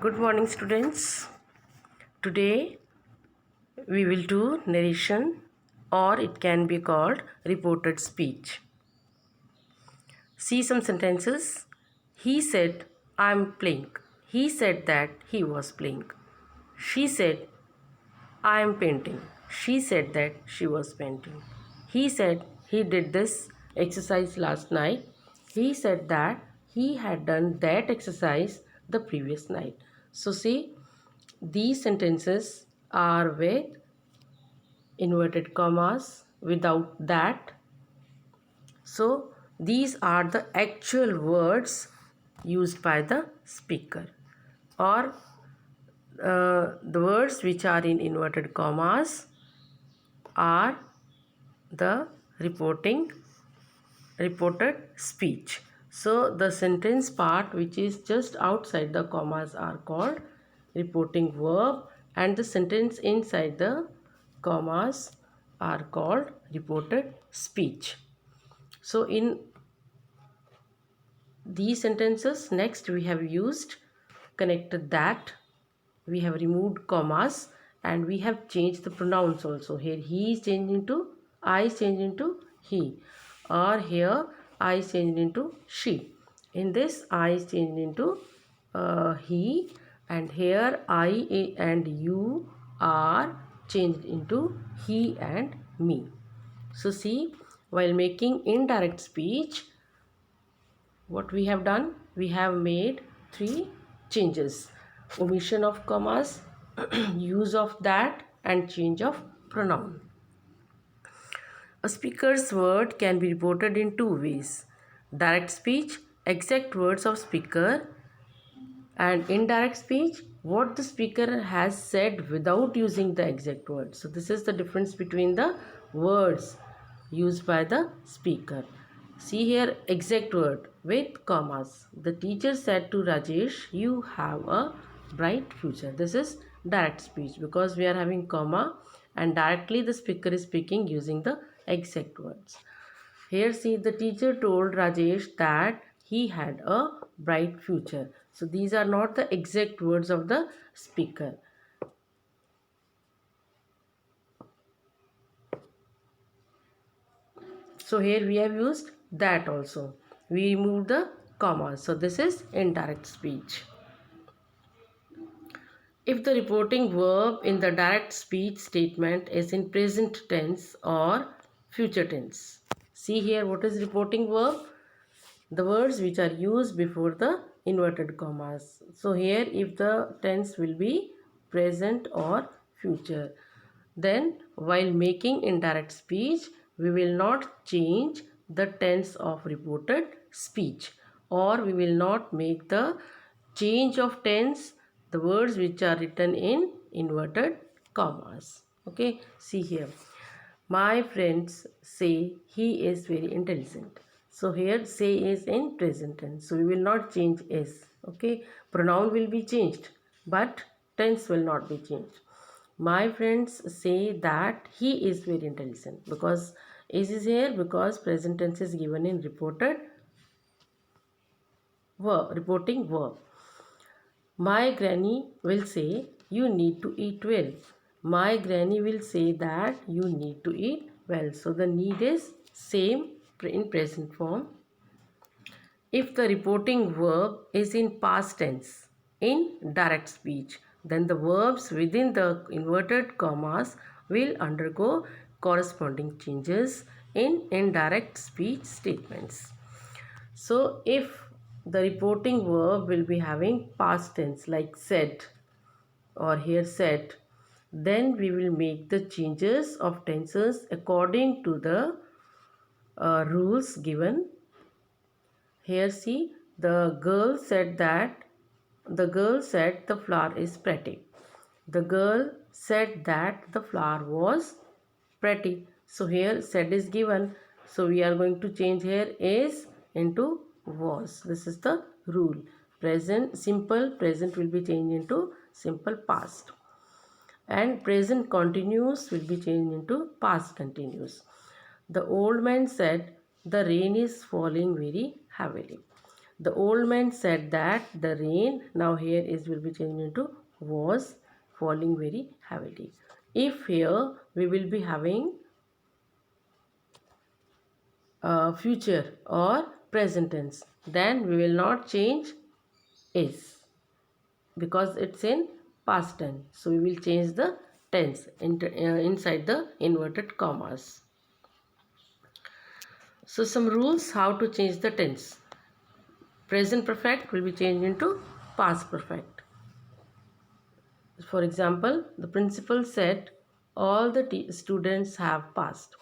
Good morning, students. Today we will do narration, or it can be called reported speech. See some sentences. He said, I'm playing. He said that he was playing. She said, I am painting. She said that she was painting. He said he did this exercise last night. He said that he had done that exercise the previous night. So, see, these sentences are with inverted commas without that. So these are the actual words used by the speaker, or the words which are in inverted commas are the reported speech. So the sentence part which is just outside the commas are called reporting verb, and the sentence inside the commas are called reported speech. So in these sentences, next we have used connected that, we have removed commas, and we have changed the pronouns also. Here he is changed into I is changed into he, or here I is changed into she. In this I is changed into he, and here I and you are changed into he and me. So see, while making indirect speech, what we have done, we have made three changes: omission of commas, use of that, and change of pronoun. A speaker's word can be reported in two ways: direct speech, exact words of speaker, and indirect speech, what the speaker has said without using the exact words. So this is the difference between the words used by the speaker. See here, exact word with commas. The teacher said to Rajesh, you have a bright future. This is direct speech because we are having comma, and directly the speaker is speaking using the exact words. Here see, the teacher told Rajesh that he had a bright future. So these are not the exact words of the speaker. So here we have used that also. We removed the commas. So this is indirect speech. If the reporting verb in the direct speech statement is in present tense or future tense. See here, what is reporting verb? The words which are used before the inverted commas. So here if the tense will be present or future, then while making indirect speech, we will not change the tense of reported speech, or we will not make the change of tense the words which are written in inverted commas. Okay, see here. My friends say he is very intelligent. So here say is in present tense. So we will not change is. Okay. Pronoun will be changed, but tense will not be changed. My friends say that he is very intelligent, because is here because present tense is given in reported verb, reporting verb. My granny will say you need to eat well. My granny will say that you need to eat well. So the need is same in present form. If the reporting verb is in past tense in direct speech, then the verbs within the inverted commas will undergo corresponding changes in indirect speech statements. So if the reporting verb will be having past tense like said, or here said, then we will make the changes of tenses according to the rules given. Here see, the girl said the flower is pretty. The girl said that the flower was pretty. So here said is given. So we are going to change here is into was. This is the rule. Present, simple present will be changed into simple past, and present continuous will be changed into past continuous. The old man said the rain is falling very heavily. The old man said that the rain, now here is will be changed into was falling very heavily. If here we will be having future or present tense, then we will not change is, because it's in past tense. So we will change the tense inside the inverted commas. So some rules how to change the tense. Present perfect will be changed into past perfect. For example, the principal said all the students have passed.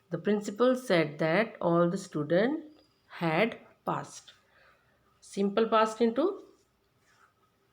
The principal said that all the students had passed. Simple past into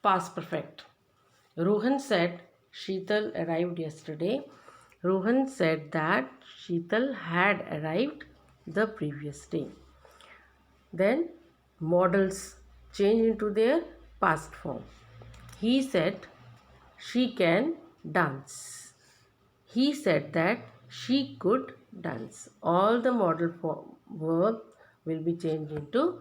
past perfect. Rohan said Sheetal arrived yesterday. Rohan said that Sheetal had arrived the previous day. Then models change into their past form. He said she can dance. He said that she could dance. All the model form verb will be changed into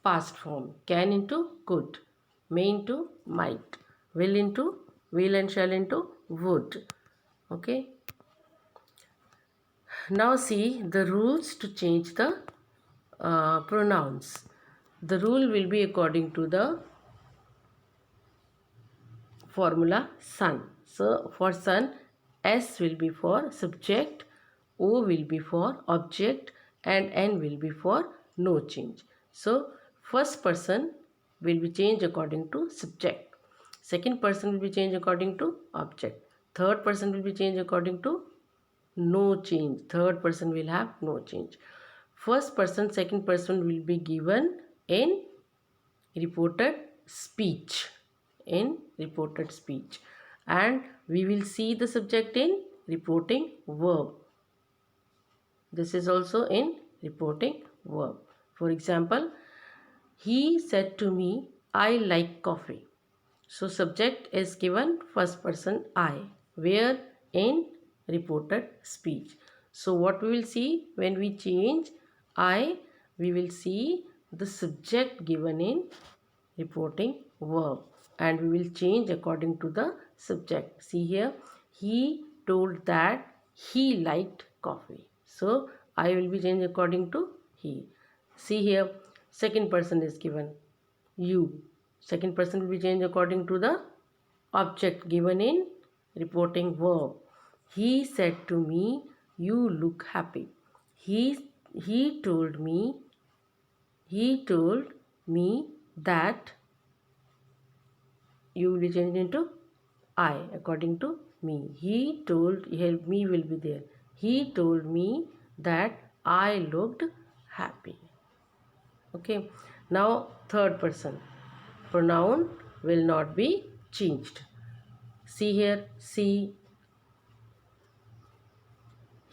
past form. Can into could. May into might. Will into will and shall into would. Okay. Now see the rules to change the pronouns. The rule will be according to the formula sun. So for sun, S will be for subject, O will be for object, and N will be for no change. So first person will be changed according to subject. Second person will be changed according to object. Third person will be changed according to no change. Third person will have no change. First person, second person will be given in reported speech. In reported speech. And we will see the subject in reporting verb. This is also in reporting verb. For example, he said to me, I like coffee. So subject is given first person I, where in reported speech. So what we will see when we change I, we will see the subject given in reporting verb, and we will change according to the subject. See here, he told that he liked coffee. So I will be changed according to he. See here, second person is given you. Second person will be changed according to the object given in reporting verb. He said to me, you look happy. He told me that you will be changed into I according to me. He told, here me will be there. He told me that I looked happy. Okay. Now third person. Pronoun will not be changed. See here, see.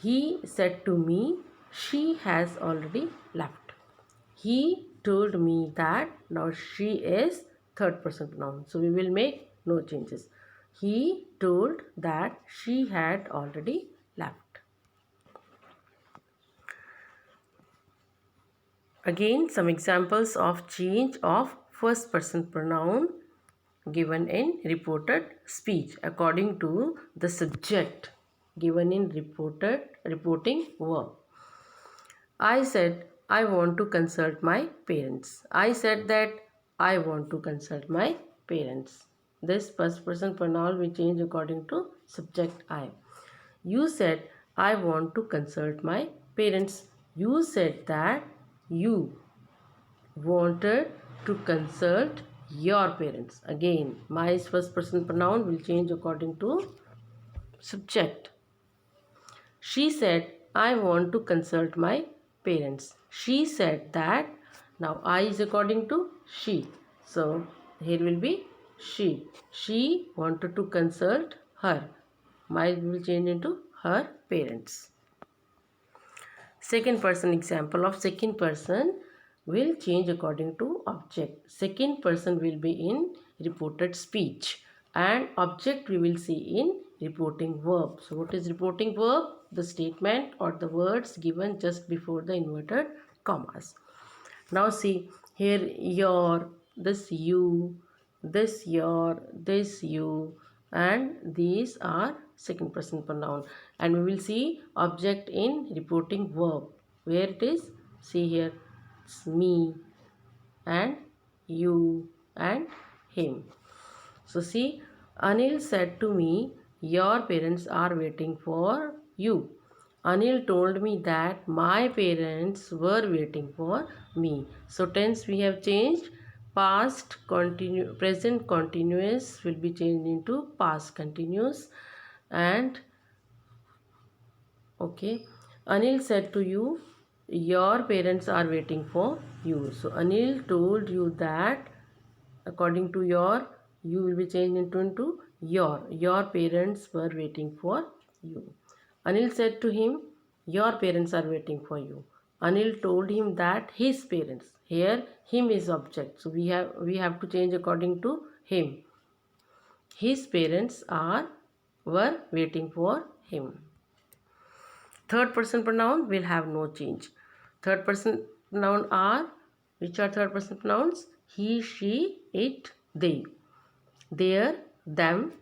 He said to me, she has already left. He told me that, now she is third person pronoun. So we will make no changes. He told that she had already left. Again, some examples of change of first person pronoun given in reported speech according to the subject given in reporting verb. I said, I want to consult my parents. I said that I want to consult my parents. This first person pronoun will change according to subject I. You said, I want to consult my parents. You said that you wanted to consult your parents. Again, my first person pronoun will change according to subject. She said, I want to consult my parents. She said that, now I is according to she. So here will be she. She wanted to consult her. My will change into her parents. Second person example of second person will change according to object. Second person will be in reported speech and object we will see in reporting verb. So what is reporting verb? The statement or the words given just before the inverted commas. Now see, Here your, this you, this your, this you, and these are second person pronoun. And we will see object in reporting verb. Where it is? See here, it's me and you and him. So see, Anil said to me, your parents are waiting for you. Anil told me that my parents were waiting for me. So tense we have changed. Present continuous will be changed into past continuous. And okay, Anil said to you, your parents are waiting for you. So Anil told you that according to your, you will be changed into your parents were waiting for you. Anil said to him, your parents are waiting for you. Anil told him that his parents, here him is object, so we have to change according to him. His parents are were waiting for him. Third person pronoun will have no change. Third person pronoun are, which are third person pronouns? He, she, it, they. There, them.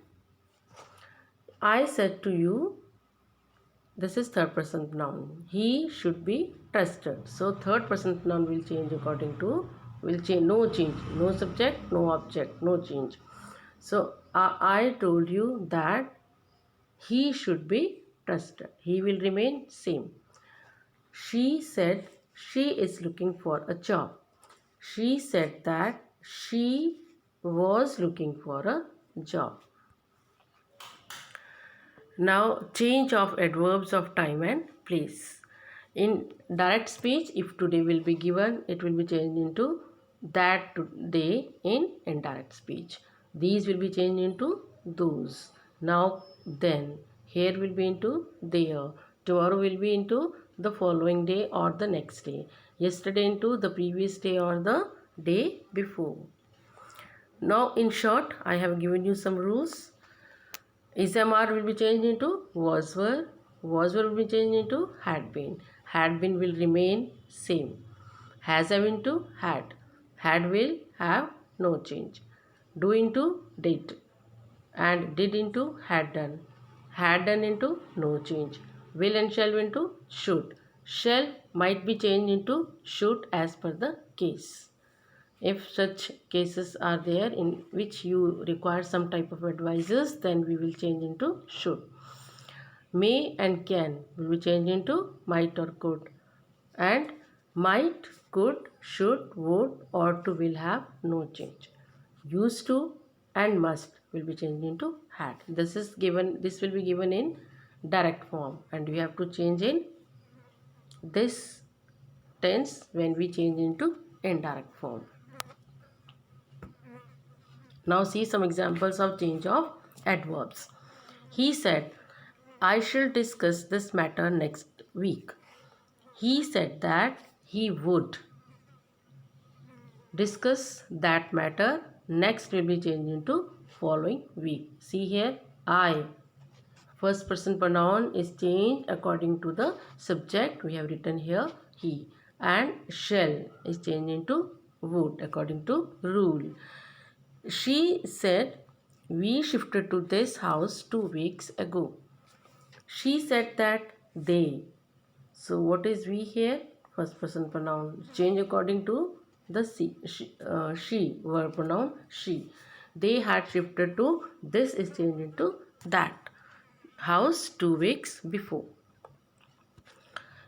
I said to you, this is third person pronoun. He should be trusted. So third person pronoun will change according to, will change, no change. No subject, no object, no change. So I told you that he should be trusted. He will remain same. She said she is looking for a job. She said that she was looking for a job. Now change of adverbs of time and place. In direct speech, if today will be given, it will be changed into that day in indirect speech. These will be changed into those. Now then, here will be into there. Tomorrow will be into the following day or the next day. Yesterday into the previous day or the day before. Now in short, I have given you some rules. SMR will be changed into was were. Was were will be changed into had been. Had been will remain same. Has have into had. Had will have no change. Do into did. And did into had done. Had done into no change. Will and shall into should. Shall might be changed into should as per the case. If such cases are there in which you require some type of advisors, then we will change into should. May and can will be changed into might or could. And might, could, should, would, ought to will have no change. Used to and must will be changed into had. This will be given in direct form, and we have to change in this tense when we change into indirect form. Now see some examples of change of adverbs. He said, I shall discuss this matter next week. He said that he would discuss that matter. Next will be changed into following week. See here, I. First person pronoun is changed according to the subject. We have written here he. And shall is changed into would according to rule. She said, we shifted to this house 2 weeks ago. She said that they. So what is we here? First person pronoun. Change according to the she verb pronoun she. They had shifted to, this is changed into that house 2 weeks before.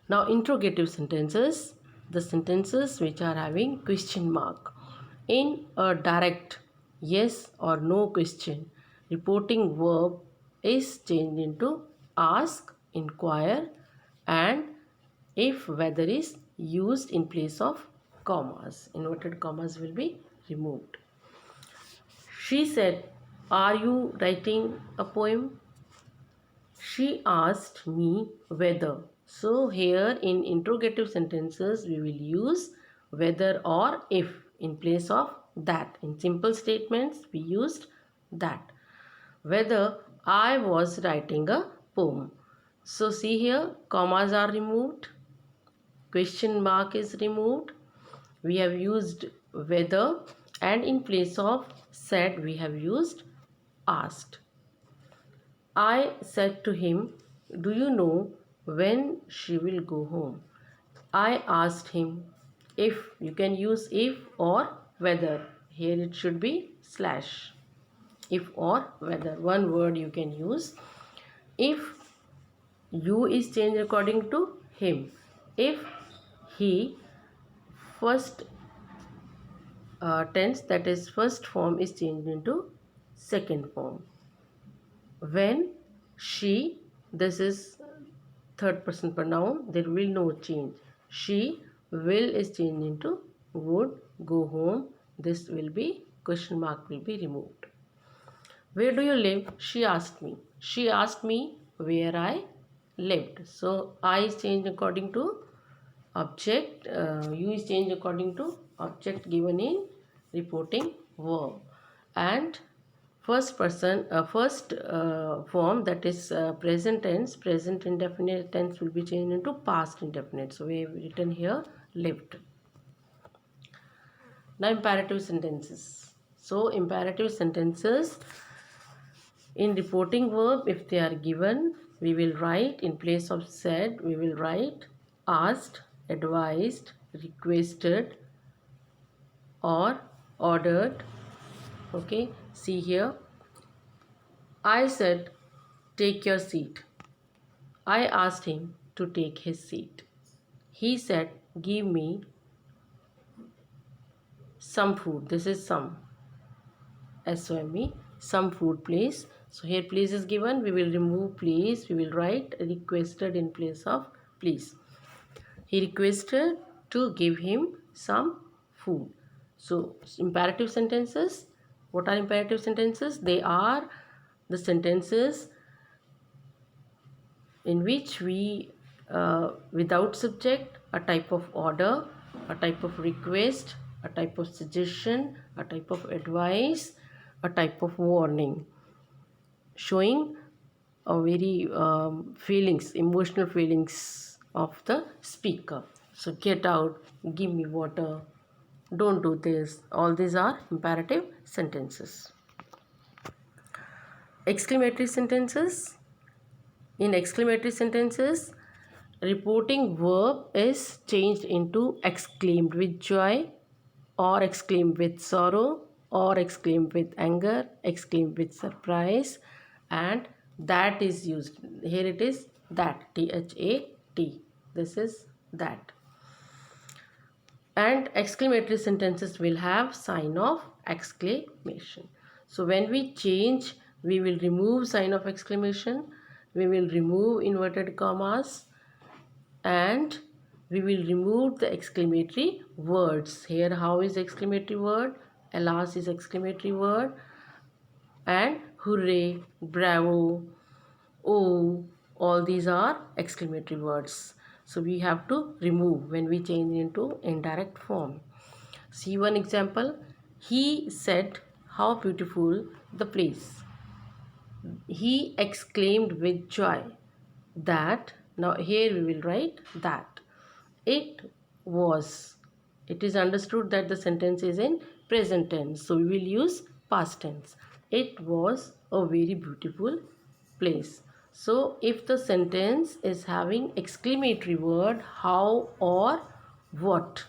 Now interrogative sentences. The sentences which are having question mark. In a direct yes or no question, reporting verb is changed into ask, inquire, and if whether is used in place of commas. Inverted commas will be removed. She said, are you writing a poem? She asked me whether. So here in interrogative sentences we will use whether or if in place of that. In simple statements we used that. Whether I was writing a poem. So see here, commas are removed, question mark is removed, we have used whether, and in place of said we have used asked. I said to him, "Do you know when she will go home?" I asked him if. You can use if or whether. Here it should be slash. If or whether. One word you can use. If you is changed according to him. If he, first tense, that is first form, is changed into second form. When she, this is third person pronoun, there will no change. She will is changed into would, go home. This will be, question mark will be removed. Where do you live? She asked me. She asked me where I lived. So I is changed according to object. You is changed according to object given in reporting verb. And first person, first form, that is present tense, present indefinite tense will be changed into past indefinite. So we have written here lived. Now imperative sentences. So imperative sentences, in reporting verb, if they are given, we will write in place of said, we will write asked, advised, requested, or ordered. Okay, see here. I said, "Take your seat." I asked him to take his seat. He said, "Give me some food." This is some, SOME, some food, please. So here please is given. We will remove please. We will write requested in place of please. He requested to give him some food. So imperative sentences. What are imperative sentences? They are the sentences in which we, without subject, a type of order, a type of request, a type of suggestion, a type of advice, a type of warning, showing a very feelings, emotional feelings of the speaker. So get out, give me water, don't do this. All these are imperative sentences. Exclamatory sentences. In exclamatory sentences, reporting verb is changed into exclaimed with joy, or exclaimed with sorrow, or exclaimed with anger, exclaimed with surprise, and that is used. Here it is that, THAT. This is that. And exclamatory sentences will have sign of exclamation. So when we change, we will remove sign of exclamation, we will remove inverted commas, and we will remove the exclamatory words. Here how is exclamatory word? Alas is exclamatory word, and hooray, bravo, oh, all these are exclamatory words. So we have to remove when we change into indirect form. See one example. He said, "How beautiful the place." He exclaimed with joy that. Now here we will write that. It was. It is understood that the sentence is in present tense, so we will use past tense. It was a very beautiful place. So if the sentence is having exclamatory word how or what,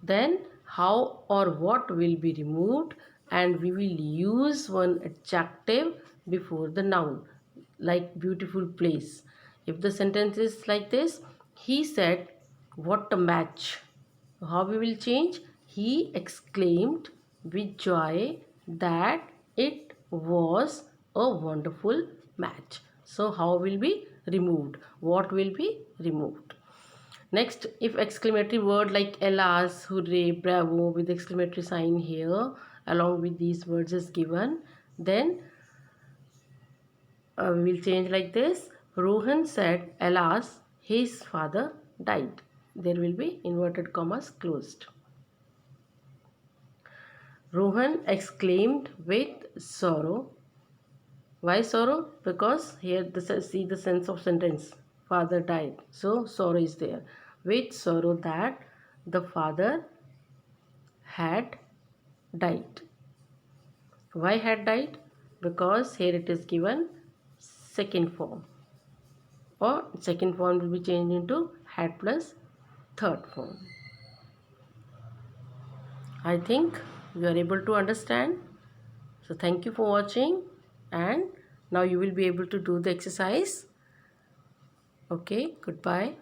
then how or what will be removed, and we will use one adjective before the noun, like beautiful place. If the sentence is like this, he said, "What a match." How we will change? He exclaimed with joy that it was a wonderful match. So how will be removed? What will be removed? Next, if exclamatory word like alas, hooray, bravo with exclamatory sign here along with these words is given, then we will change like this. Rohan said, "Alas, his father died." There will be inverted commas closed. Rohan exclaimed with sorrow. Why sorrow? Because here see the sense of sentence. Father died. So sorrow is there. With sorrow that the father had died. Why had died? Because here it is given second form, or second form will be changed into had plus third form. I think you are able to understand. So thank you for watching, and now you will be able to do the exercise. Okay, goodbye.